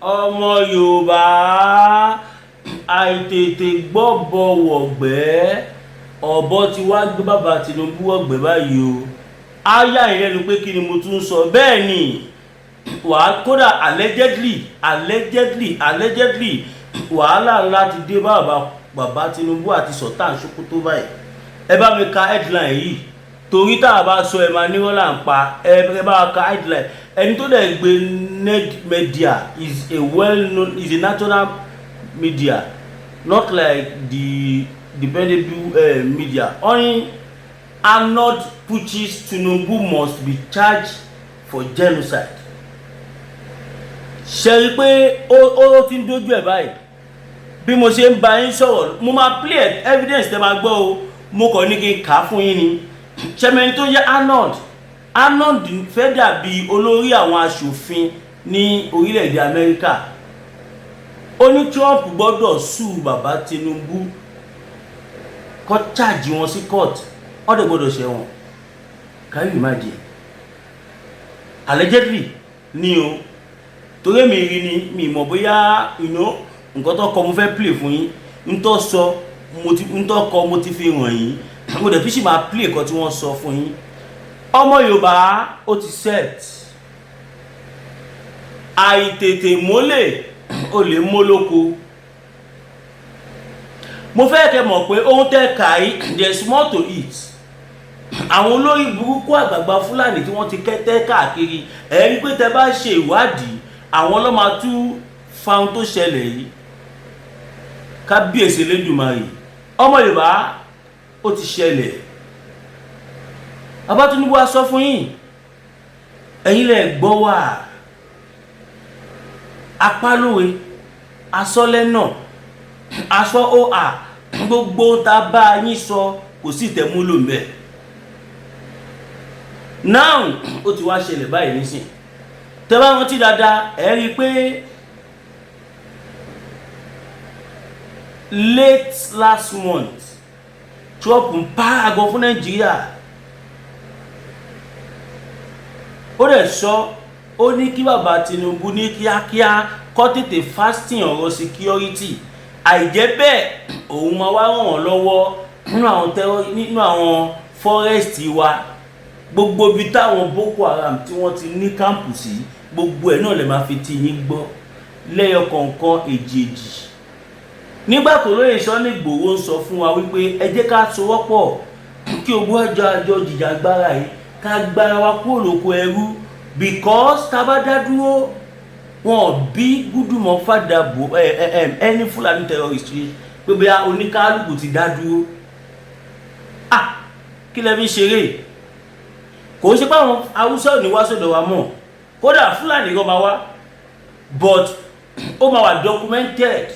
ọmọ Yorùbá àìtètè gbọ́bọ̀ wọ̀gbẹ́ ọ̀bọ ti wá gbé bàbá Tinubu wọ̀gbẹ́ báyìí o. Áyà ìrẹ́nu pé kí ni mo tún sọ bẹ́ẹ̀ ni wàá kódà allegedly wàhálà ńlá ti dé bàbá Tinubu àti Sultan Sokoto báyìí. Ẹ bá mi ka headline yìí torí tá a bá sọ ẹ máa ní wọ́n là ń pa ẹ bá ka headline. Ẹni tó dẹ̀ gbé net media is a well-known, is a national media, not like the dependable media. Only Arnold Puchis Tinubu must be charged for genocide. Ṣé rí pé ó ti ń dojú ẹ̀ báyìí bí mo ṣe ń bá yín sọ̀rọ̀ mo máa play evidence tẹ́ máa gbọ́ o mo kàn ní kí n kà á fún yín ni. Ṣẹ́mẹ́ni tó jẹ́ Arnold fẹ́ dàbí olórí àwọn aṣòfin ní orílẹ̀-èdè Amẹ́ríkà. Ó ní Trump gbọ́dọ̀ sue bàbá Tinubu kó charge wọn sí court ó dẹ̀ gbọ́dọ̀ ṣẹ̀wọ̀n. Can you imagine? Allegedly ni o torí mi rí ni mi mọ̀ bóyá nǹkan tó kọ mo fẹ́ play fún yín n tó sọ mo ti fi hàn yín mo dẹ̀ fi ṣì máa play nǹkan tí wọ́n sọ fún yín. Ọmọ Yorùbá ó ti set àìtètè mólè ó lè mólóko. Mo fẹ́ kẹ́ mọ̀ pé ohun tẹ́ kà yìí there is more to it. Àwọn olórí burúkú àgbààgbà Fúlàní tí wọ́n ti kẹ́tẹ́ káàkiri rí pé tẹ́ bá ṣe ìwádìí àwọn ló máa tú fáwọn tó ṣẹlẹ̀ yìí. Kábíyèsí Elédùmarè ọmọ Yorùbá ó ti ṣẹlẹ̀. Bàbá Tinubu á sọ fún yín ẹ̀yin lẹ gbọ́ wà apálówe asọ́lẹ̀ náà aṣọ OA gbogbo tá bá yín sọ kò sí tẹ̀múlò ńbẹ̀. Now ó ti wá ṣẹlẹ̀ báyìí nísìn tẹ́ bá rántí dáadáa ẹ rí pé late last month Trump ń pààgọ́ fún Nàìjíríà. Ó dẹ̀ sọ ó ní kí bàbá Tinubu ní kíákíá kó tètè fasting ọ̀rọ̀ security àìjẹ́ bẹ́ẹ̀ òun máa wá ràn wọ́n lọ́wọ́ nínú àwọn forest wa gbogbo ibi táwọn Boko Haram tí wọ́n ti ní kámpù sí gbogbo ẹ̀ náà lè máa fi ti yín gbọ́ lẹ́yọ kọ̀ọ̀kan èjèèjì. Nígbà tó lóye Sunny Igboho ń sọ fún wa wípé ẹ jẹ́ ká sowọ́pọ̀ kí ogun àjọ jìjàgbara yìí ká gbára wa kúrò lóko ẹrú because tá bá dá dúró wọn bí gúdùmọ̀ fàdàbò ẹni Fúlàní terrorist pé bóyá oníkálùkù ti dá dúró. Kí lẹ fi ṣeré kò ń ṣe pé àwọn Haúsá ò ní wá sọ́dọ̀ wa mọ́ kódà Fúlàní kan máa wá but ó máa wà documented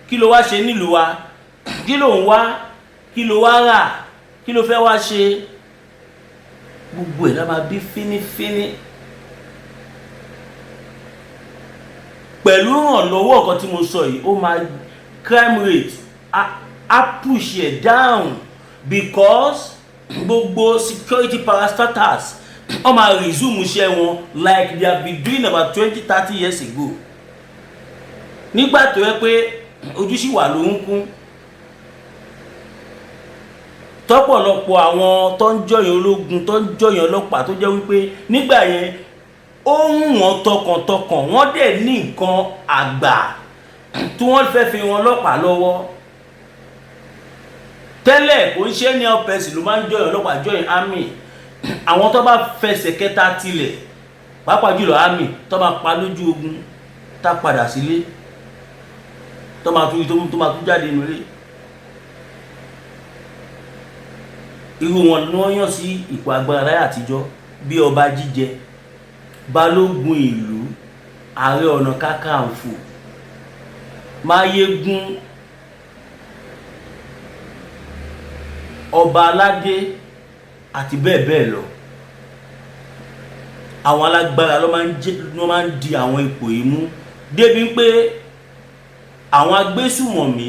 kí ló wá ṣe nílùú wa kí ló ń wá kí ló wá rà kí ló fẹ́ wá ṣe gbogbo ẹ̀ la máa bí fínífíní pẹ̀lú ìrànlọ́wọ́ ọ̀kan tí mo sọ yìí. Ó máa crime rate á push it down because gbogbo security parastatals wọ́n máa resume iṣẹ́ wọn like they have been doing about 20-30 years ago. Nígbà tó yẹ pé ojú sì wà ló ń kún tọ́pọ̀lọpọ̀ àwọn tó ń jọyàn ológun tó ń jọyàn ọlọ́pàá tó jẹ́ wípé nígbà yẹn ó ń wọ́n tọkàntọkàn wọ́n dẹ̀ ní nǹkan àgbà tí wọ́n fẹ́ fi wọn ọlọ́pàá lọ́wọ́. Tẹ́lẹ̀ kò ń ṣe ní ọ̀pẹ̀sì ló máa ń jọyàn ọlọ́pàá jọyàn army. Àwọn tó bá fẹsẹ̀ kẹta tilẹ̀ pàápàá jùlọ army tó máa pa lójú ogun tá padà sílé tó máa tún jáde nílé. Irú wọn ni wọ́n yàn sí ipò agbára láyé àtijọ́ bí ọba jíjẹ balógun ìlú ààrẹ ọ̀nà kakanfò máyégún ọba aládé àti bẹ́ẹ̀ bẹ́ẹ̀ lọ. Àwọn alágbára ló máa ń di àwọn ipò yìí mú débi pé àwọn agbésùmọ̀mí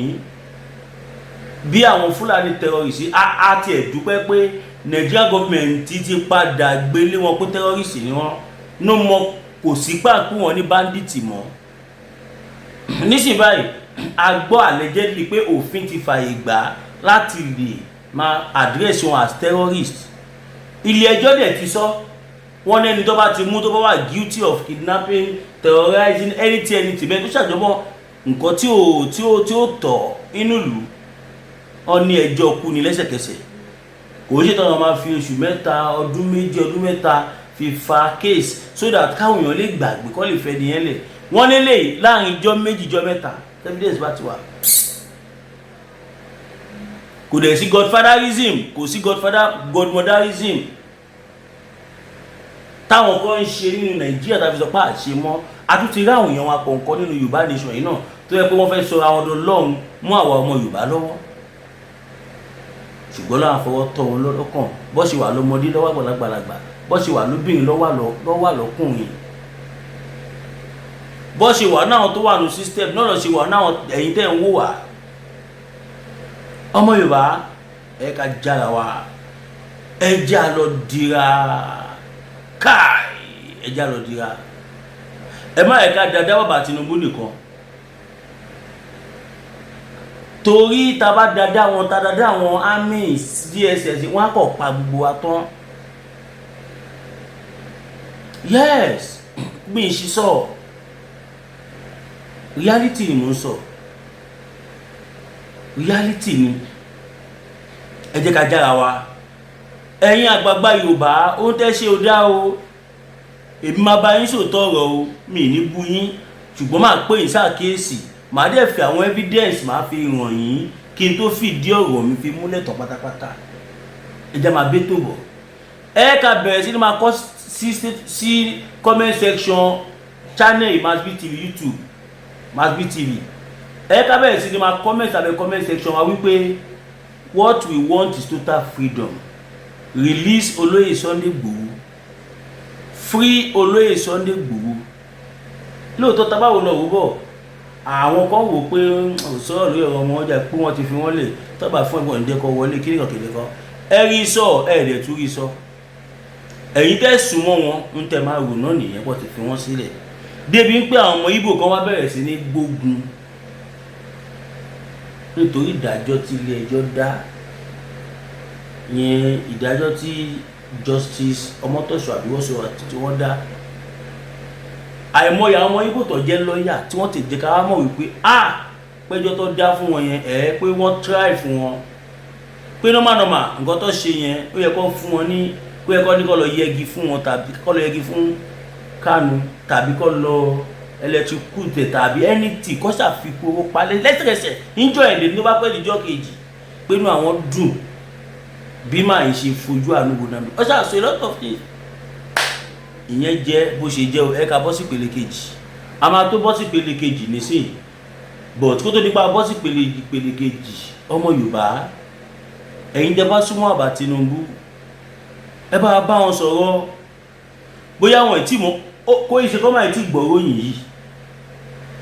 bí àwọn Fúlàní terrorist á ti ẹ̀ dúpẹ́ pé Nigeria government ti padà gbélé wọn pé terrorist ni wọ́n. No more kò sí pàápàá wọn ní bandit mọ́. Nísìnyí báyìí a gbọ́ allegedly pé òfin ti fààyè gbà láti lè máa address wọn as terrorist. Ilé ẹjọ́ dẹ̀ ti sọ wọ́n ní ẹni tó bá ti mú tó bá wà guilty of kidnapping, terrorizing, anything bẹ́ẹ̀ tó ṣàjọmọ́ nǹkan tí ó tọ́ inú ìlú ọ ní ẹjọ́ kú ní lẹ́sẹ̀kẹsẹ̀. Kò ṣe tán máa fi oṣù mẹ́ta, ọdún méjì, ọdún mẹ́ta fi fa case so that káwọn èèyàn lè gbàgbé kọ́ lè fẹ́ nìyẹn lẹ̀. Wọ́n lélẹ̀ láàrin ijọ́ méjì ijọ́ mẹ́ta evidence bá ti wà. Kò dẹ̀ sí godfatherism, kò sí godmotherism táwọn kan ń ṣe nínú Nàìjíríà tàbí sọ pé àṣẹ mọ́. A tún ti rí àwọn èèyàn wa kọ̀ọ̀kan nínú Yorùbá nation yìí náà tó yẹ pé wọ́n fẹ́ sọ àwọn ọdún lọ́hùn mú àwa ọmọ Yorùbá lọ́wọ́. Ṣùgbọ́n láwọn fọwọ́ tọ́ wọn lọ́kàn bọ́ ṣe wà lọ́mọdé lọ́wọ́ àgbàlagbà, bọ́ ṣe wà lóbìnrin lọ́wọ́ lọ́kùnrin, bọ́ ṣe wà náà tó wà ní system náà lọ ṣe wà náà ẹ̀yin tẹ́ ń wò wá. Ọmọ Yorùbá ẹ ká jára wa, ẹ já lọ dira káì, ẹ já lọ dira. Ẹ má ẹ ká dáadáa bàbá Tinubu nìkan, torí tá bá dáadáa wọn army DSS wọn á kọ̀ pa gbogbo wa tán. Yes, bí n ṣe sọ reality ni mo ń sọ, reality ni. Ẹ jẹ́ ká jára wa. Ẹ̀yin àgbààgbà Yorùbá ó tẹ́ ṣe ó dá o, èmi máa bá yín sòótọ́ ọ̀rọ̀ o, mi ní bú yín, ṣùgbọ́n máa pè yín ṣàkíyèsí, màá dẹ̀ fi àwọn evidence máa fi hàn yín kí n tó fìdí ọ̀rọ̀ mi fi múlẹ̀ tán pátápátá. Ẹ jẹ́ máa bẹ́ tó bọ̀. Ẹ ká bẹ̀rẹ̀ sí ní máa kọ sí comment section channel Masbi TV YouTube Masbi TV. Ẹ ká bẹ̀rẹ̀ sí ní máa comment abẹ́ comment section wa wípé what we want is total freedom. Release Olóyè Sunday Igboho. Free Olóyè Sunday Igboho. Lóòótọ́ tá bá wò lọ wò bọ̀, àwọn kan wò pé sọ̀rọ̀ lórí ọ̀rọ̀ wọn ọjà pé wọ́n ti fi wọ́n lè tọ́ba fún ẹ̀gbọ́n ìdẹ́kọ̀ wọlé kí nìkan kéde kan. Ẹ rí sọ ẹ dẹ̀ tún rí sọ. Ẹ̀yin tẹ́ sùn mọ́ wọn ń tẹ́ máa rò náà nìyẹn pọ̀ ti fi wọ́n sílẹ̀. Débi pé àwọn ọmọ Ìgbò kan wá bẹ̀rẹ̀ sí ní gbógun nítorí ìdájọ́ tí ilé ẹjọ́ dá, yẹn ìdájọ́ tí Justice Ọmọtọ́ṣọ̀ Àbíwọ́sọ tí wọ́n dá. Àìmọye àwọn Ìgbò tó jẹ́ lọ́ọ̀yà tí wọ́n ti jẹ́ ká mọ̀ wípé péjọ́ tó dá fún wọn yẹn pé wọ́n try fún wọn pé normal nǹkan tó ṣe yẹn ó yẹ kó fún wọn ní ó yẹ kó ní kó lọ yẹgi fún wọn tàbí kó lọ yẹgi fún Kanu tàbí kó lọ electrocute tàbí anything kó ṣàfikún owó palẹ̀ lẹ́sẹ̀kẹsẹ̀ níjọ́ ẹ̀lẹ́ ní ó bá pẹ́ níjọ́ kejì pé inú àwọn dùn bí màá ṣe fojú àánú wo náà ó ṣàṣọ a lot of things. Ìyẹn jẹ́ bó ṣe jẹ́ ẹ ká bọ́ sí ìpele kejì. A máa tó bọ́ sí ìpele kejì nísìnyí, but kó tó nípa bọ́ sí ìpele kejì ọmọ Yorùbá ẹ̀yin tẹ́ bá súnmọ́ àbá Tinubu ẹ bá wọn sọ̀rọ̀ bóyá wọn ìtì mọ́ kó ìṣe kọ́ máa ti gbọ́ ròyìn yìí,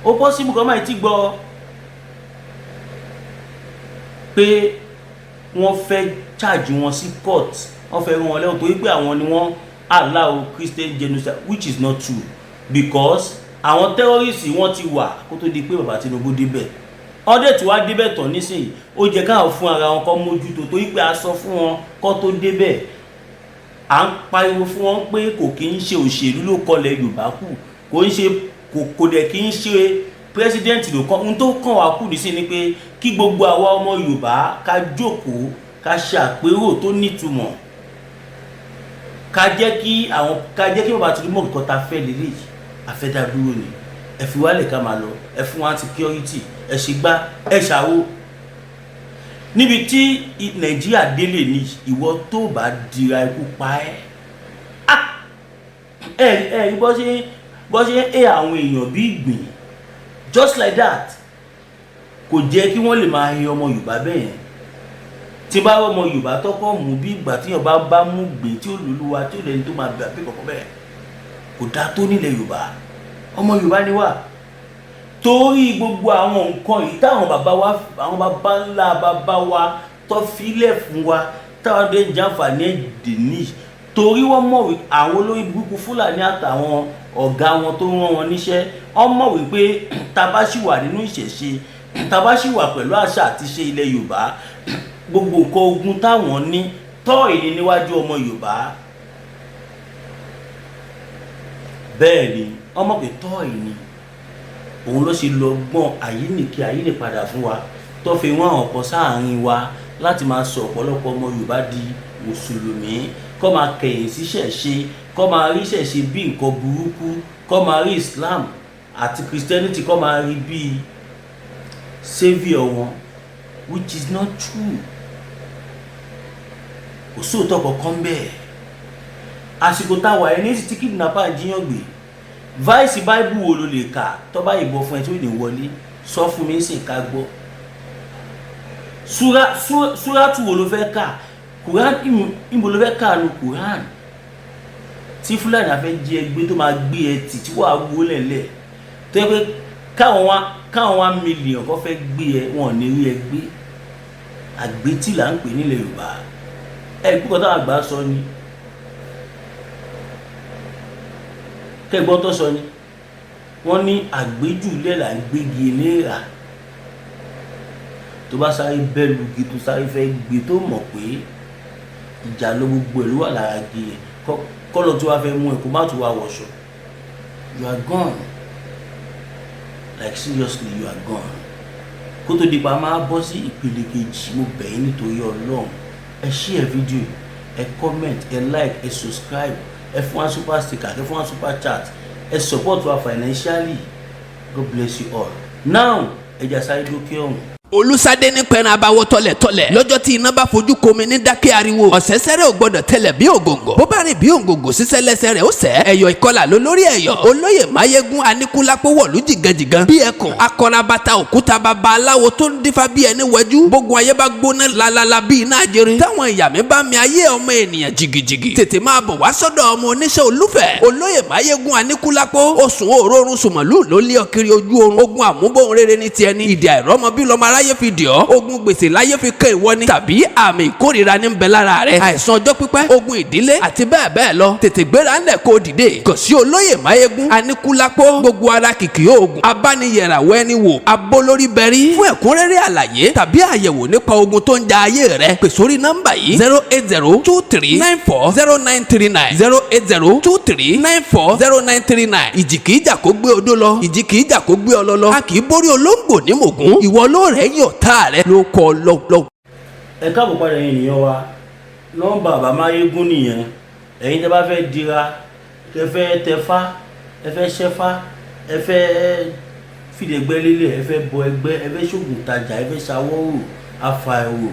ó possible kọ́ máa ti gbọ́ pé wọ́n fẹ́ charge wọn sí court, wọ́n fẹ́ rán wọn lẹ́wọ̀n torí pé àwọn ni wọ́n allow Christian genocide, which is not true because àwọn terrorists wọ́n ti wà kó tó di pé bàbá Tinubu débẹ̀. Ọdẹ tí wàá débẹ̀ tán nísìnyí ó jẹ́ káwọn fún ara wọn kọ́ mójútó torí pé a sọ fún wọn kó tó débẹ̀. À ń pariwo fún wọn pé kò kí ń ṣe òṣèlú ló kọlẹ̀ Yorùbá kù, kò dẹ̀ kí ń ṣe president ló kọ́. Ohun tó kàn wá kù nísìnyí ni pé kí gbogbo àwa ọmọ Yorùbá ká jókòó ká ṣe àpérò tó nítumọ̀, ká jẹ́ kí bàbá Tinubu mọ̀ nǹkan ta fẹ́ lélẹ̀ yìí, àfẹ́dá dúró ni, ẹ fi wálẹ̀ ká máa lọ, ẹ fún wa security, ẹ ṣe gbá ẹ ṣàwó. Níbi tí Nàìjíríà délé ní ìwọ tó bá dira ikú pa ẹ́ bọ́ ṣe àwọn èèyàn bí ìgbìn just like that, kò jẹ́ kí wọ́n lè máa he ọmọ Yorùbá bẹ́ẹ̀ yẹn. Tí bá ọmọ Yorùbá tọ́kọ́ mú bí ìgbà tí yàn bá mú gbìn tí ó lùlúwa tí ó lẹ́ni tó máa bẹ̀ àbí kọ̀ọ̀kan bẹ́ẹ̀ kò dá tó nílẹ̀ Yorùbá. Ọmọ Yorùbá ni wà torí gbogbo àwọn nǹkan yìí táwọn bàbá ńlá bàbá wa tó filẹ̀ fún wa táwọn dé jàǹfààní èdè ní torí wọ́n mọ̀ wí àwọn olórí burúkú Fúlàní àtàwọn ọ̀gá wọn tó rán wọn níṣẹ́ ọmọ wípé tá bá ṣì wà nínú ìṣẹ̀ṣe tá bá ṣì wà pẹ̀lú àṣà àti ṣe ilẹ̀ Yorùbá gbogbo nǹkan ogun táwọn ní tọ́ ìní níwájú ọmọ Yorùbá bẹ́ẹ̀ ni ọmọ pé tọ́ ìní òun ló ṣe lọ gbọ́n àyíníkí àyínípadà fún wa tó fi wọ́n àwọn kan sáàárín wa láti máa sọ ọ̀pọ̀lọpọ̀ ọmọ Yorùbá di mùsùlùmí kó máa kẹ̀yìn sí ṣẹ̀ṣe kó máa rí ṣẹ̀ṣe bí nǹkan burúkú kó máa rí Islam àti Christianity kó máa rí bí saviour wọn which is not true. Kò sóòótọ́ kankan bẹ́ẹ̀. Àsìkò táwa ẹni tí kidnapper jíyàn gbé vice bible wo ló lè kà tó bá ìbọn fún ẹ tí ó lè wọlé sọ fún mi sì ká gbọ́. Súrátù wo ló fẹ́ kà Quran ìbò ló fẹ́ kà ní Quran tí Fúlàní afẹ́ jí ẹgbẹ́ tó máa gbé ẹ tì tí wàá wó lẹ̀lẹ̀ tó yẹ pé káwọn 1 million kọ́ fẹ́ gbé ẹ wọn ò ní rí ẹ gbé àgbétì là ń pè nílẹ̀ Yorùbá ẹgbẹ́ kan táwọn àgbà sọ ni kẹgbọ́n tó sọ ni wọ́n ní àgbéjùlẹ̀ là ń gbégi eléra tó bá sáré bẹ́ẹ̀ lugi tó sáré fẹ́ gbé tó mọ̀ pé ìjà ló gbogbo ẹ̀ ló wà lára gi ẹ̀ kọ́lọ̀ tó wá fẹ́ mú ẹ̀ kó má tó wá wọṣọ you are gone like seriously you are gone kó tó di pa máa bọ́ sí ìpele kejì mo bẹ̀ yín nítorí Ọlọ́run ẹ share fídíò ẹ comment ẹ like ẹ subscribe ẹ fún wa super sticker ẹ fún wa super chat ẹ support wa financially God bless you all now ẹ jà sáré dókè ọ̀hún. Olúsadé ní pẹran abawọ tọlẹtọlẹ lọ́jọ́ tí iná bá fojú komi ní dákẹ́ ariwo ọ̀sẹ̀sẹ̀rẹ̀ ò gbọ́dọ̀ tẹlẹ̀ bí ògòǹgò bó bá rìn bí ògòǹgò sísẹ́ lẹ́sẹ̀ rẹ̀ ó sẹ́ ẹ̀yọ̀ ìkọlà ló lórí ẹ̀yọ̀ olóyè máyégún aníkúlápó wọ̀lú jìgànjìgàn bí ẹkùn akọrabata òkúta baba aláwo tó ń dífá bí ẹni wẹjú gbogbo ayé bá gbóná lalala bí iná ajere táwọn ìyá mi bá mi ayé ọmọ ènìyàn jìgìjìgì tètè máa bọ̀ wá sọ́dọ̀ ọmọ oníṣẹ́ olúfẹ̀ olóyè máyégún aníkúlápó oṣù òórùn sùmọ̀lú ló lé ọkiri ojú oorun ogun àmúbọ̀n rere ní tiẹ̀ ní ìdí àìrọ́mọ bí lọ́mọ aráyé fi dì ọ́ ogun gbèsè láyé fi kẹ́ ìwọ ni tàbí àmì ìkórìíra ní bẹ lára rẹ àìsàn ọjọ́ pípẹ́ ogun ìdílé àti bẹ́ẹ̀ bẹ́ẹ̀ lọ tètè gbéra ńlẹ̀ kó dìde kàn sí olóyè máyégún aníkúlápó gbogbo ara kìkì oògùn abániyẹ̀ràwọ̀ ẹni wò abólórí bẹ̀rí fún ẹ̀kúnrẹ́rẹ́ àlàyé tàbí àyẹ̀wò nípa ogun tó ń ja ayé rẹ pè sórí nọ́mbà yìí 08023940939 08023940939 ìjì kìí jà kó gbé odó lọ ìjì kìí jà kó gbé ọlọ́lọ́ a kìí borí olóńgbò ní mògún ìwọ ló rẹ̀ yọ̀ tá rẹ ló kọ lọ́wọ́. ẹ káàbọ̀ padà ẹ̀yin ènìyàn wa nọ́mbà bàbá máyégún nìyẹn ẹ̀yin tẹ́ bá fẹ́ dira ẹ fẹ́ tẹfá ẹ fẹ́ ṣẹfá ẹ fẹ́ fìdẹ̀gbẹ́ lélẹ̀ ẹ fẹ́ bọ ẹgbẹ́ ẹ fẹ́ ṣògùn tajà ẹ fẹ́ ṣàwọ́rò afàìrò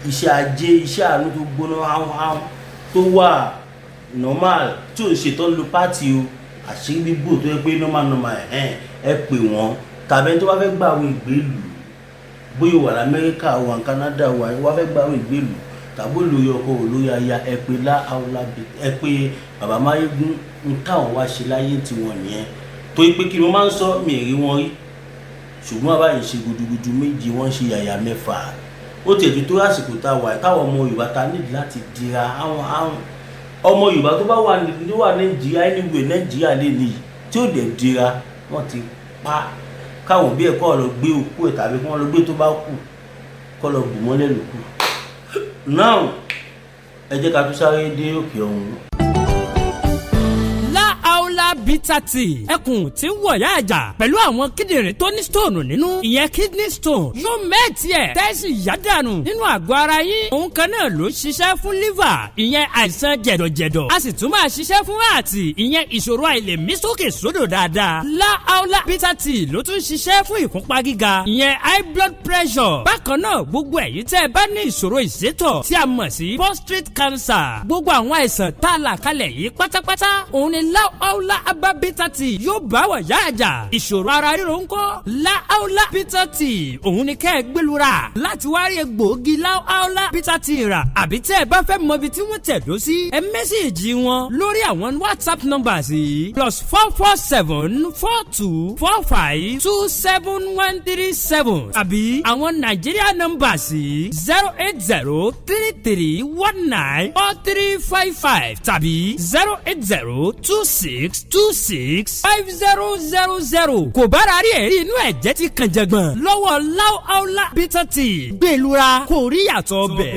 iṣẹ́ ajé iṣẹ́ àánú tó gbóná áhùn tó wà normal tí ò ṣètò lu pátì o àṣírí bíbò tó yẹ pé normal ẹ pè wọ́n tàbí ẹni tó bá fẹ́ gbà àwọn ìgbélú bóyá wà lamẹ́ríkà wà ní Canada wà fẹ́ gbà àwọn ìgbélú tàbí olórí ọkọ olórí aya ẹ pé láàwọlá ẹ pé bàbá máyégún ń táwọn wá ṣe láyé tiwọn nìyẹn torí pé kí ni wọ́n máa ń sọ mi rí wọn rí ṣùgbọ́n àbáyé ṣe gudugudu méjì wọ́n ṣe yàyà mẹ́fà ó tẹ̀jú tó àsìkò tá a wà táwọn ọmọ Yorùbá ta nídìí láti dira àwọn ọmọ Yorùbá tó bá wà Nàìjíríà anyway Nàìjíríà lè nìyí tí ó dẹ̀ dira wọ́n ti pa káwọn bí ẹ̀kọ́ lọ gbé òkú ẹ̀ tàbí kí wọ́n lọ gbé tó bá kù kọ́ lọ bù mọ́lẹ̀ lókù now ẹ jẹ́ ká tún sáré dé òkè ọ̀hún. bitter tea ẹkùn tí ń wọ̀yá àjà pẹ̀lú àwọn kíndìnrín tó ní stone nínú ìyẹn kidney stone yóò mẹ́ẹ̀tì ẹ̀ tẹ́sí yádànù nínú àgọ́ ara yín òun kan náà ló ṣiṣẹ́ fún liver ìyẹn àìsàn jẹ̀dọ̀jẹ̀dọ̀ a sì tún máa ṣiṣẹ́ fún heart ìyẹn ìṣòro àìlèmí sókè sódò dáadáa láàólà bitter tea ló tún ṣiṣẹ́ fún ìfúnpá gíga ìyẹn high blood pressure bákan náà gbogbo ẹ̀yin tẹ́ ẹ bá ní ìṣòro ìsétọ̀ tí a mọ̀ sí prostate cancer gbogbo àwọn àìsàn tá a là kalẹ̀ yìí pátápátá òun ni láàólà abá bitter tea yóò bá wà yá àjà ìṣòro ara ríro ńkọ́ láàólà bitter tea òun ni kẹ́ ẹ gbẹlura láti wá rí egbòogi láàólà bitter tea rà àbí tẹ́ ẹ bá fẹ́ mọ ibi tí wọ́n tẹ̀dó sí ẹ mẹ́sẹ̀gì wọn lórí àwọn whatsapp numbers yìí +447-4245-27137 àbí àwọn Nigeria numbers yìí 08033194355 tàbí 08026 080265000 kò bára rí ẹ̀rí inú ẹ̀jẹ̀ ti kàn jẹ̀gbọ̀n lọ́wọ́ WAHALA bitter tea gbẹ̀lura kò rí yàtọ̀ bẹ̀.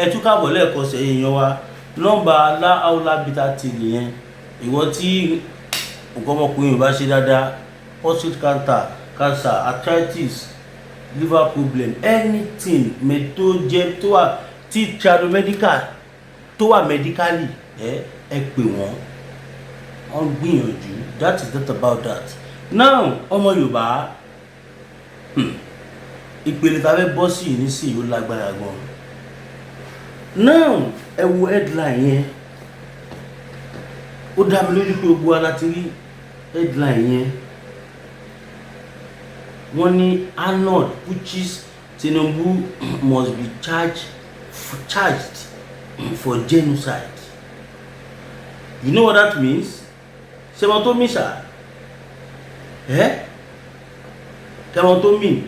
ẹ tún káàbọ̀ lẹ́ẹ̀kan sẹ́yìn yan wa nọ́mbà WAHALA bitter tea nìyẹn ìwọ tí nǹkan ọmọkùnrin bá ṣe dáadáa prostate cancer arthritis liver problem anything tó jẹ́ tó wà tí tradomedical tó wà medically ẹ pè wọ́n gbìyànjú that is not about that. Now ọmọ Yorùbá ìpele tá a fẹ́ bọ́ sí nísìnyí ó lágbára gan. Now ẹ wo headline yẹn ó dá mi lójú pé gbogbo ara ti rí headline yẹn wọ́n ní Arnold pushes Tinubu must be charged for genocide. You know what that means? Ṣé wọ́n tó mí ṣá? Ṣé wọ́n tó mí?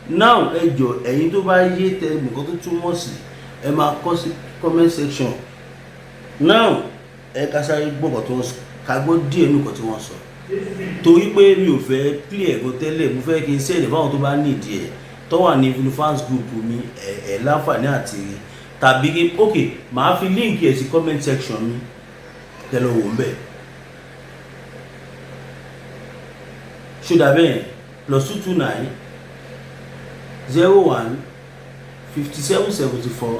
Now ẹ jọ̀ọ́ ẹ̀yin tó bá yé tẹ nǹkan tó túmọ̀ sí ẹ máa kọ sí comment section. Now ẹ ká sáré gbọ́ nǹkan tó ká gbọ́ díẹ̀ nǹkan tí wọ́n sọ. Torí pé mi ò fẹ́ play ẹ̀kọ́ tẹ́lẹ̀ mo fẹ́ kí n sẹ́ẹ̀lẹ̀ fáwọn tó bá nídìí ẹ̀ tó wà ní fans group mi ẹ̀ láǹfààní àti rí tàbí kí ok màá fi link ẹ̀ sí comment section mi kẹlẹ́ wò ń bẹ̀. ṣùdà bẹ́ẹ̀ +229 01 5774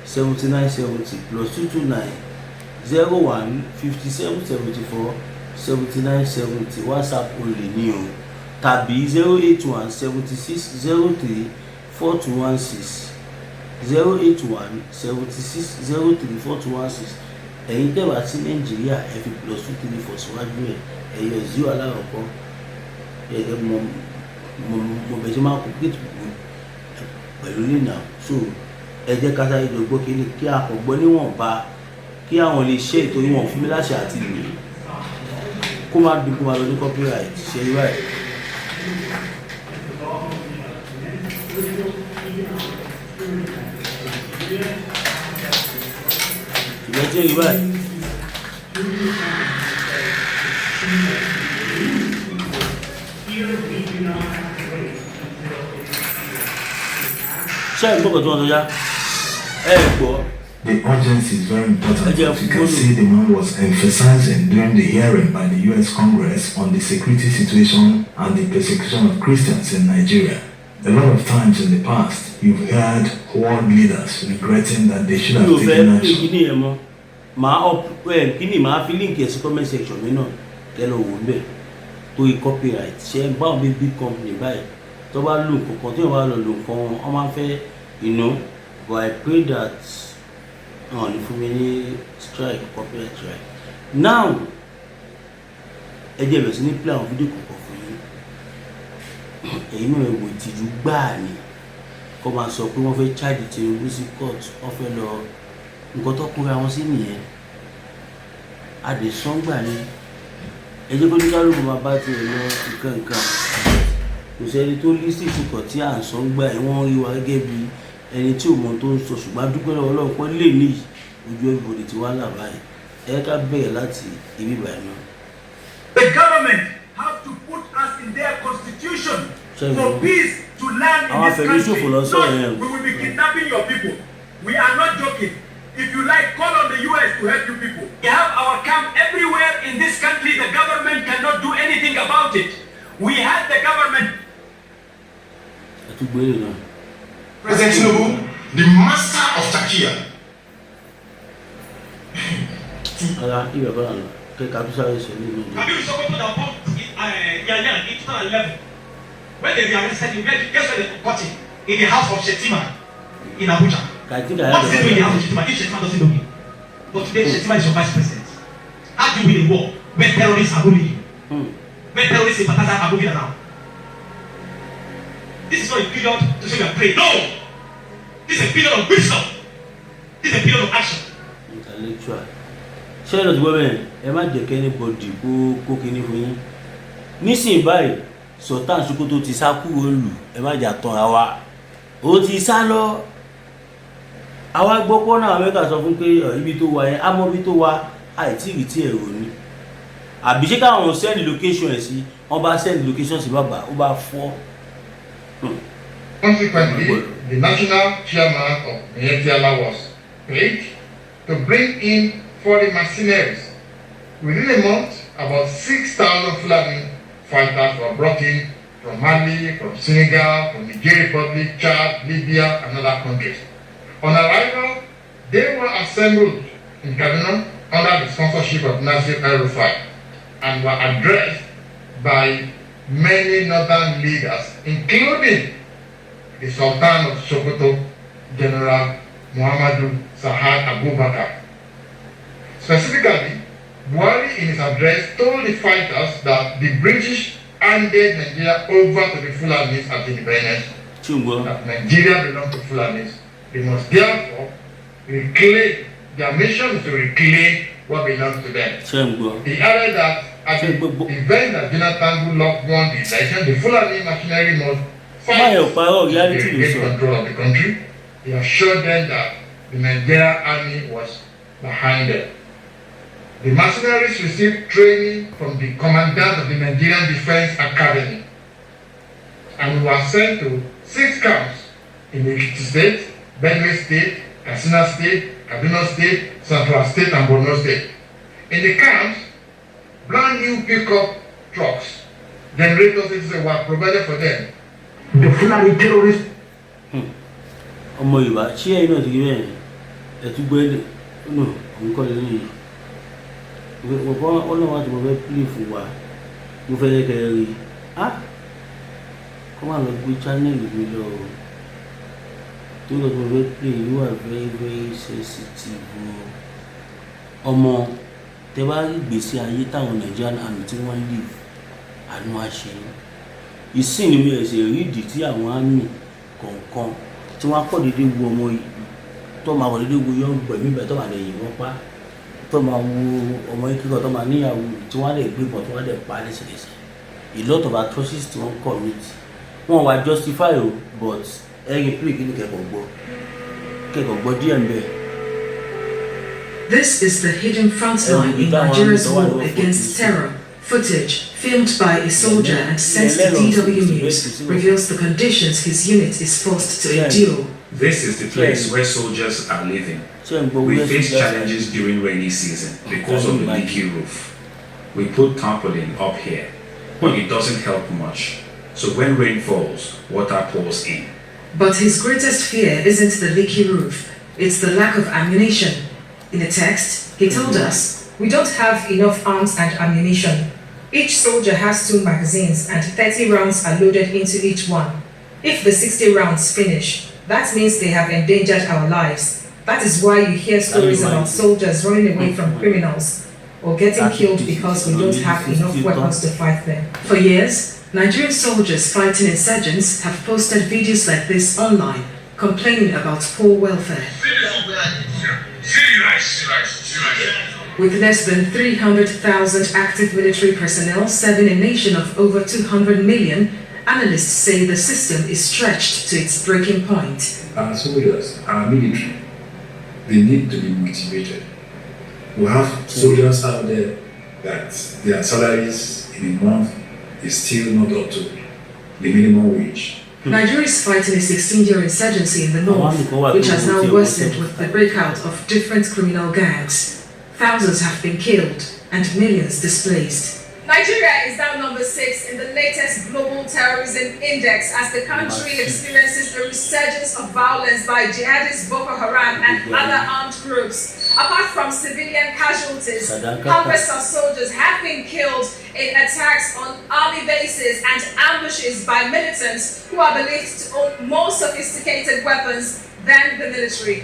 7970 +229 01 5774 7970 WhatsApp only ní o tàbí 081 76 03 4216 081 76 03 4216 ẹ̀yin tẹ́ wá sí Nàìjíríà ẹ fi +234 síwájú ẹ̀ yọ 0 aláàkọ́ ẹ̀ẹ́dẹ́ mo bẹ̀ ṣe máa kó gate pẹ̀lú lẹ́nà so ẹ jẹ́ ká sáré dọ̀gbọ́ kí àkọ́gbọ́ níwọ̀nba kí àwọn lè ṣe ètò ìwọ̀n fún mi láṣẹ àti ìlú kó má dùn kó má lọ ní copyright ṣe rí báyìí. ṣùgbọ́n tí rí báyìí. ṣé ẹ̀ ń gbọ́kàn tí wọ́n sọ yá ẹ̀ gbọ́. The urgency is very important. You can see the man was emphasizing during the hearing by the US Congress on the security situation and the persecution of Christians in Nigeria. A lot of times in the past, you've heard world leaders regretting that they should have taken action. Màá fi link ẹ̀ sí comment section mi náà kẹ́ lọ wò ń bẹ̀ torí copyright ṣe ń bá òun big company báyìí tó bá lò nǹkan tí wọ́n bá lọ lò nǹkan wọn máa ń fẹ́ but I pray that ní fún mi ní strike copyright strike. Now ẹ jẹ́ bẹ̀rẹ̀ sí ní play àwọn fídíò kọ̀ọ̀kan fún yín èyí náà ẹ̀wò ìtìjú gbáà ni kó máa sọ pé wọ́n fẹ́ charge Tinubu sí court wọ́n fẹ́ lọ nǹkan tó kúra wọn sí nìyẹn àdìsọ́ngbà ni ẹ jẹ́ kó ní kálukú máa bá tiẹ̀ lọ nǹkan kò sẹ́ni tó lí sí ìtukọ̀ tí à ń sọ ń gbà ẹ̀ wọ́n rí wa gẹ́gẹ́ bí ẹni tí ò mọ tó ń sọ ṣùgbọ́n adúpẹ́ lọ́wọ́ Ọlọ́run pé lè ní ojú everybody ti wá là báyìí ẹ ká bẹ̀rẹ̀ láti ibi báyìí náà. The government have to put us in their constitution for peace to land in this country. No, we will be kidnapping your people. We are not joking. If you like, call on the US to help you people. We have our camp everywhere in this country. The government cannot do anything about it. We had the government. President Tinubu, the master of Takia. Have you Sokoto that bombed Yanyan in 2011? When they arrested him, guess where they got him? In the house of Shetima in Abuja. What is he doing in the house of Shetima if Shetima doesn't know him? But today Shetima is your vice president. How do you win a war when terrorists are bullying you? When terrorists sympathize are moving around? This is not a period to say we are praying. No! This is a period of wisdom. This is a period of action. Intellectual. Ṣé ẹ̀rọ ti gbọ́ bẹ́ẹ̀ ẹ má jẹ́ kẹ́ni bọ́dì kó kíní fún yín. Nísìnyí báyìí Sultan Sokoto ti sá kúrò lù ẹ má jà tán ra wa. Ó ti sá lọ. àwa gbọ́ pọ́ náà Amẹ́ríkà sọ fún pé ibi tó wà yẹn àmọ́ ibi tó wà àìtí ìrètí ẹ̀rọ ni àbí ṣé káwọn send location ẹ̀ sí wọ́n bá send location sí bàbá ó bá fọ́. Consequently, the national chairman of AWON was paid to bring in foreign mercenaries. Within a month, about 6,000 Fulani fighters were brought in from Mali, from Senegal, from Niger Republic, Chad, Libya, and other countries. On arrival, they were assembled in Kaduna under the sponsorship of Nasir El-Rufai and were addressed by many northern leaders, including the Sultan of Sokoto, General Muhammadu Sahad Abubakar. Specifically, Buhari in his address told the fighters that the British handed Nigeria over to the Fulanis at independence, that Nigeria belonged to Fulanis. They must therefore reclaim, their mission is to reclaim what belongs to them. He added that at the event that Jonathan Goodluck won the election, the Fulani machinery must fight to get control of the country. He assured them that the Nigerian army was behind them. The mercenaries received training from the commandant of the Nigerian Defense Academy and were sent to 6 camps in Ekiti State, Benue State, Katsina State, Kaduna State, Central State, and Borno State. In the camps, brand new pickup trucks, generators were provided for them. The Fulani terrorists. Ọmọ Yorùbá ṣé ẹ̀yin náà ti rí bẹ́ẹ̀ ẹ̀túgbẹ́ no nǹkan lè ní ọlọ́wọ́ àti mo fẹ́ play fún wa mo fẹ́ kẹ́ rí kọ́ máa lọ gbé channel mi lọ tó lọ mo fẹ́ play you are very very sensitive ọmọ tẹ bá rí gbèsè ayé táwọn Nigerian army tí wọ́n live àánú àṣẹ ìsìn ni mi ẹ̀ ṣe rí ìdí tí àwọn army kọ̀ọ̀kan tí wọ́n kọ́ dédé wo ọmọ yìí tó máa wọ̀ dédé wo yọ̀ ń gbẹ̀mí bẹ́ẹ̀ tó máa lè yìn wọ́n pa tó máa wo ọmọ yìí kíkọ́ tó máa níyàwó tí wọ́n lè gbé bọ̀ tí wọ́n lè pa lẹ́sẹ̀lẹ́sẹ̀ a lot of atrocities tí wọ́n commit wọ́n wá justify o but ẹ̀yin pé kí ni kẹ́kọ̀ọ́ gbọ́ díẹ̀ ń bẹ̀. This is the hidden front line in Nigeria's war against terror. Footage filmed by a soldier and sent to DW News reveals the conditions his unit is forced to endure. This is the place where soldiers are living. We face challenges during rainy season because of the leaky roof. We put tarpaulin up here, but it doesn't help much. So when rain falls, water pours in. But his greatest fear isn't the leaky roof, it's the lack of ammunition. In the text, he told us, "We don't have enough arms and ammunition. Each soldier has 2 magazines and 30 rounds are loaded into each one. If the 60 rounds finish, that means they have endangered our lives. That is why you hear stories about soldiers running away from criminals or getting killed because we don't have enough weapons to fight them." For years, Nigerian soldiers fighting insurgents have posted videos like this online, complaining about poor welfare. With less than 300,000 active military personnel serving a nation of over 200 million, analysts say the system is stretched to its breaking point. Our soldiers, our military, they need to be motivated. We have soldiers out there that their salaries in a month is still not up to the minimum wage. Nigeria is fighting a 16-year insurgency in the north, which has now worsened with the breakout of different criminal gangs. Thousands have been killed and millions displaced. Nigeria is now number 6 in the latest Global Terrorism Index as the country experiences a resurgence of violence by jihadists Boko Haram and other armed groups. Apart from civilian casualties, hundreds of soldiers have been killed in attacks on army bases and ambushes by militants who are believed to own more sophisticated weapons than the military.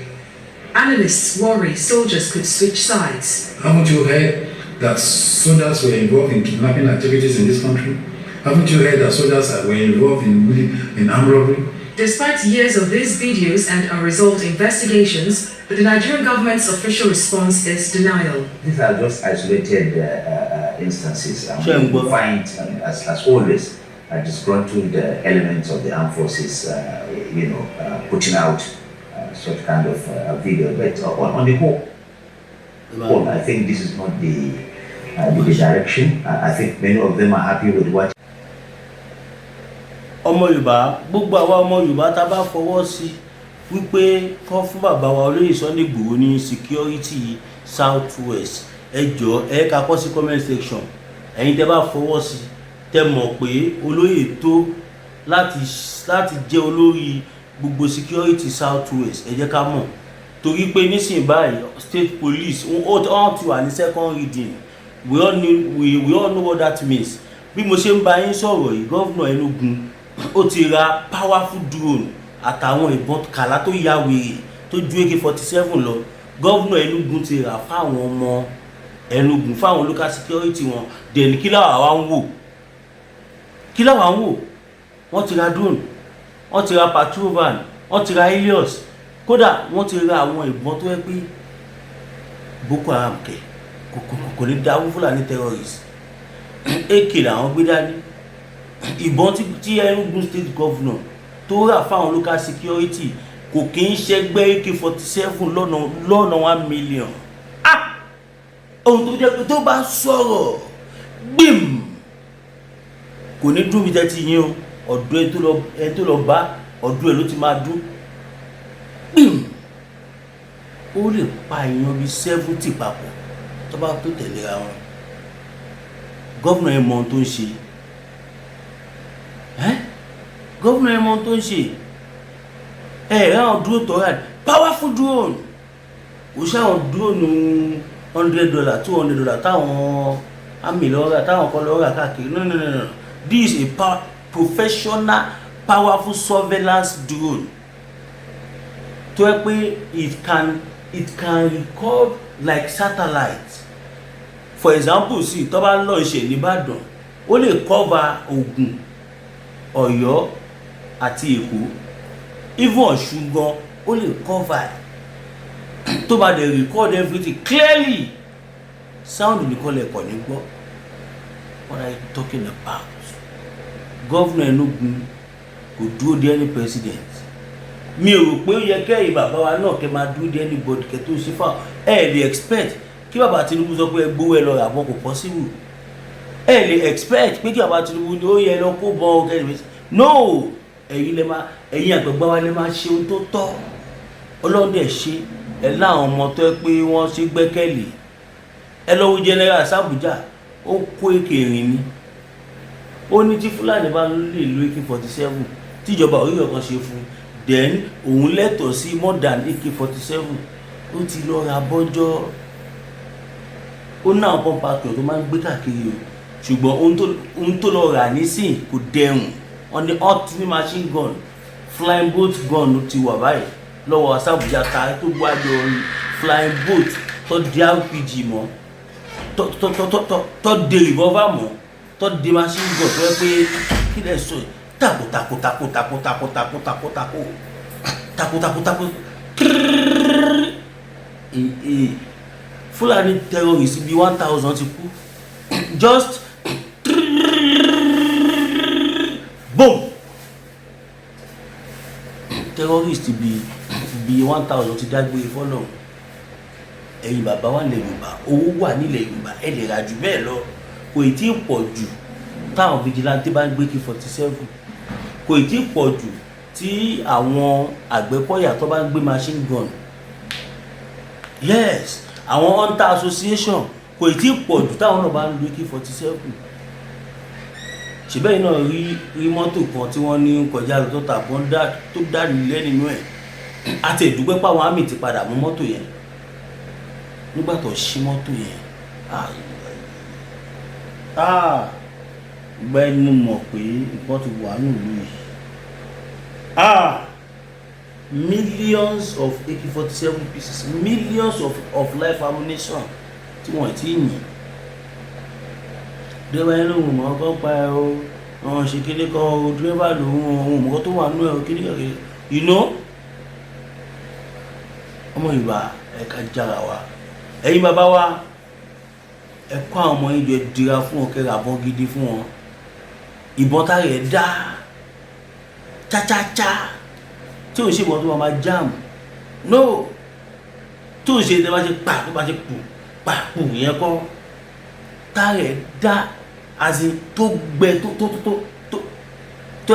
Analysts worry soldiers could switch sides. Haven't you heard that soldiers were involved in kidnapping activities in this country? Haven't you heard that soldiers were involved in armed robbery? Despite years of these videos and unresolved investigations, the Nigerian government's official response is denial. These are just isolated instances. And we find, as always, disgruntled elements of the armed forces, putting out such kind of video. But on the whole, I think this is not the direction. I think many of them are happy with what. Ọmọ Yorùbá, gbogbo àwa ọmọ Yorùbá tá bá fọwọ́ sí wípé kọ́ fún bàbá wa Olóyè Sunday Igboho ní security South West, ẹ jọ̀ọ́ ẹ ká kọ sí comment section. Ẹ̀yin tẹ́ bá fọwọ́ sí tẹ́ mọ̀ pé olóyè tó láti jẹ́ olórí gbogbo security South West, ẹ jẹ́ ká mọ̀. Torí pé nísìnyí báyìí state police wọ́n ti wà ní second reading. We all know what that means. Bí mo ṣe ń bá yín sọ̀rọ̀ yìí, governor Enugu ó ti ra powerful drone àtàwọn ìbọn kàlá tó ya wèrè tó ju AK-47 lọ. Governor Enugu ti rà fáwọn ọmọ Enugu, fáwọn local security wọn. Then kí làwa wá ń wò? Kí làwa ń wò? Wọ́n ti ra drone, wọ́n ti ra patrol van, wọ́n ti ra Helios, kódà wọ́n ti ra àwọn ìbọn tó yẹ pé Boko Haram kẹ̀ kò ní dáwó Fúlàní terrorist. AK làwọn gbé dání. Ìbọn tí Enugu state governor tó rà fáwọn local security kò kí ń ṣẹgbẹ́ AK-47 lọ́nà 1 million. Ohun tó jẹ́ pé tó bá sọ̀rọ̀ gbìm kò ní dùn bí tẹ́tí yín o. Ọ̀dọ̀ ẹ tó lọ bá ọ̀dọ̀ ẹ ló ti máa dún gbìm. Ó lè pa èèyàn bíi 70 papọ̀ tó bá tó tẹ̀lé ra wọn. Gọ́vùnà ẹ̀ mọ ohun tó ń ṣe. Gọ́vùnà ẹ̀ mọ ohun tó ń ṣe. Ráwọn dúró tọ́ra powerful drone. Kò ṣáwọn drone $100 $200 táwọn àmì lọ́ra táwọn kan lọ́ra káàkiri. No. This is a professional powerful surveillance drone. Tó yẹ pé it can record like satellite. For example, sí tó bá lọ ṣe ní Ìbàdàn, ó lè cover Ògùn, Ọ̀yọ́ àti Èkó. Even Ọ̀ṣun gan ó lè cover. Tó bá dé record everything clearly. Sound nìkan lè kọ̀ ní gbọ́. What are you talking about? Governor Enugu kò dúró de any president. Mi ò rò pé ó yẹ kẹ́yìn bàbá wa náà kẹ́ máa dúró de anybody kẹ́ tó ṣe fà. Lè expect kí bàbá Tinubu sọ pé ẹ gbowó ẹ lọ rà bọ́ kò possible. Lè expect pé kí bàbá Tinubu ní ó yẹ lọ kó bọ́ ọ̀kẹ́. No, ẹ̀yin àgbàgbà wa lè máa ṣe ohun tó tọ́. Ọlọ́run dẹ̀ ṣe ẹ láwọn ọmọ tó yẹ pé wọ́n ṣe gbẹ́kẹ̀lé. Ẹ lọ wo general Sàbújá ó kó èké rìn ni. Ó ní tí Fúlàní bá lè lo AK-47 tíjọba orílẹ̀ kan ṣe fún, then òun lẹ́tọ̀ọ́ sí more than AK-47. Ó ti lọ ra bọ́jọ́. Ó náà pọ́ńpàkì tó máa ń gbé káàkiri o, ṣùgbọ́n ohun tó lọ rà nísìn kò dẹrùn. Wọ́n ní ultimate machine gun, flying boat gun ló ti wà báyìí lọ́wọ́ Sàbújá ta tó gbájọ flying boat tó di RPG mọ́, tó di revolver mọ́, tó di machine gun tó yẹ pé kí lè sọ tako Fúlàní terrorist bíi 1000 ti kú. Just boom. Terrorist bíi 1000 ti dágbére fọ́lọ́run. Ẹ̀yin bàbá wa nílẹ̀ Yorùbá, owó wà nílẹ̀ Yorùbá, ẹ lè rà jù bẹ́ẹ̀ lọ. Kò tí ì pọ̀ jù táwọn vigilante bá ń gbé AK-47. Kò tí ì pọ̀ jù tí àwọn Àgbẹ̀kọ̀yà tó bá ń gbé machine gun. Yes, àwọn hunter association kò tí ì pọ̀ jù táwọn náà bá ń lo AK-47. Ṣèbẹ́ yìí náà rí mọ́tò kan tí wọ́n ní kọjá lọ tó tàbọn tó dànù ilé nínú ẹ̀. Àti ìdúpẹ́ pàwọn àmì ti padà mú mọ́tò yẹn nígbà tó ṣí mọ́tò yẹn. Gbẹ́ ni mo mọ̀ pé nǹkan ti wà nílùú yìí. Millions of AK-47 pieces, millions of live ammunition tí wọ́n ti yìn. Dẹ́wà yẹn lóhùn mọ́ ọkọ̀ pa ẹ̀ o, wọ́n ṣe kéde kan o, dírẹ́bà lòun ohun mọ́kọ́ tó wà nínú ẹ̀ o, kéde kẹ̀kẹ́. Ọmọ Yorùbá ẹ̀ka jára wa. Ẹ̀yin bàbá wa ẹ kó àwọn ọmọ yín jọ dira fún wọn kẹ́ra bọ́ gidi fún wọn. Ìbọn tá rẹ̀ dá chácháchá tí ò ń ṣe ìbọn tó máa jam no tó ṣe tẹ́ bá ṣe pa tó bá ṣe pù yẹn kọ́ tá rẹ̀ dá àti tó gbẹ tó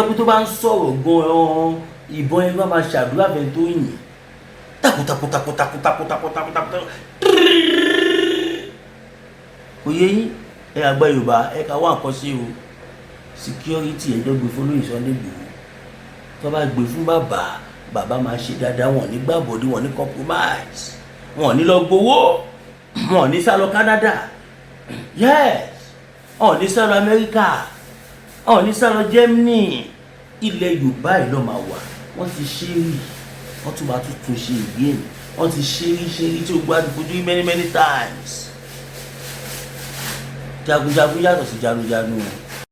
ẹkú tó bá ń sọ̀rọ̀ gan-an ìbọn ẹgbẹ́ máa ṣàdúrà fẹ́ tó yìn takutakutakutakutakutakutakutakutakuta kò yé yín ẹ àgbà Yorùbá ẹ ká wá nǹkan sí o security ẹjọ́ gbé fún lóyìn Sunday Igboho tó bá gbé fún bàbá máa ṣe dáadáa wọn ní gbàbọ̀dé wọn ní compromise wọn ní lọ gbowó wọn ní sálọ Canada yes wọn ní sálọ America wọn ní sálọ Germany ilẹ̀ Yorùbá yìí ló máa wà wọ́n ti ṣe rí wọ́n tún máa tún ṣe again wọ́n ti ṣe rí tí o gbádùn fojú many times jagunjagun yàtọ̀ sí jagunjagun.